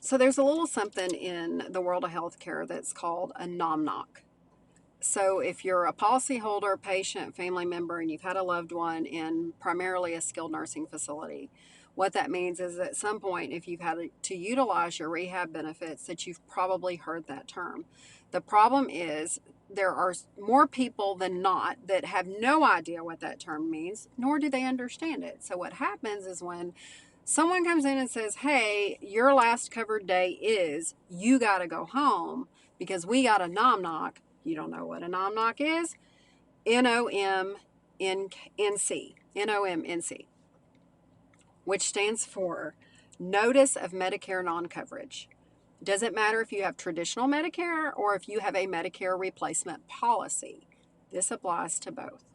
So there's a little something in the world of healthcare that's called a NOMNC. So if you're a policyholder, patient, family member, and you've had a loved one in primarily a skilled nursing facility, what that means is at some point, if you've had to utilize your rehab benefits, that you've probably heard that term. The problem is there are more people than not that have no idea what that term means, nor do they understand it. So what happens is when someone comes in and says, hey, your last covered day is, you got to go home because we got a NOMNC. You don't know what a NOMNC is? NOMNC. NOMNC, which stands for Notice of Medicare Non-Coverage. Doesn't matter if you have traditional Medicare or if you have a Medicare replacement policy. This applies to both.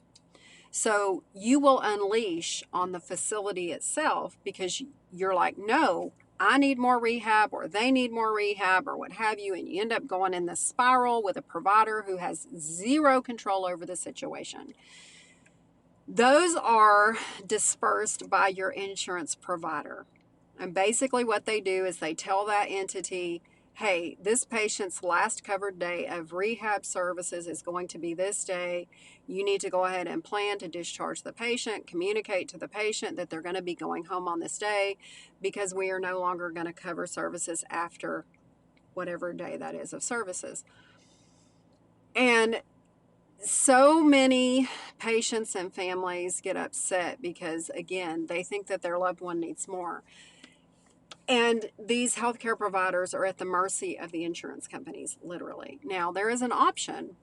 So you will unleash on the facility itself because you're like, no, I need more rehab, or they need more rehab, or what have you. And you end up going in this spiral with a provider who has zero control over the situation. Those are dispersed by your insurance provider. And basically what they do is they tell that entity, hey, this patient's last covered day of rehab services is going to be this day. You need to go ahead and plan to discharge the patient, communicate to the patient that they're going to be going home on this day because we are no longer going to cover services after whatever day that is of services. And so many patients and families get upset because, again, they think that their loved one needs more. And these healthcare providers are at the mercy of the insurance companies, literally. Now, there is an option.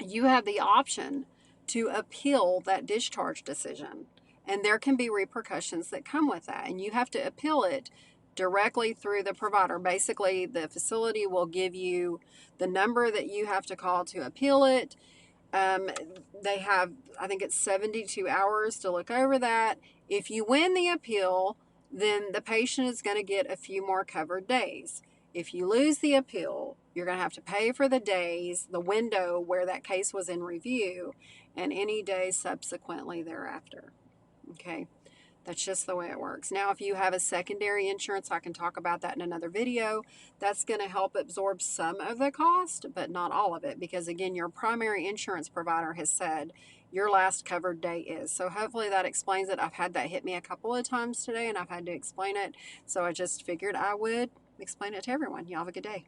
You have the option to appeal that discharge decision, and there can be repercussions that come with that. And you have to appeal it directly through the provider. Basically, the facility will give you the number that you have to call to appeal it. They have, I think it's 72 hours to look over that. If you win the appeal, then the patient is going to get a few more covered days. If you lose the appeal, you're going to have to pay for the days, the window where that case was in review, and any days subsequently thereafter. Okay, that's just the way it works. Now, if you have a secondary insurance, I can talk about that in another video. That's going to help absorb some of the cost, but not all of it, because again, your primary insurance provider has said your last covered day is. So hopefully that explains it. I've had that hit me a couple of times today and I've had to explain it. So I just figured I would explain it to everyone. Y'all have a good day.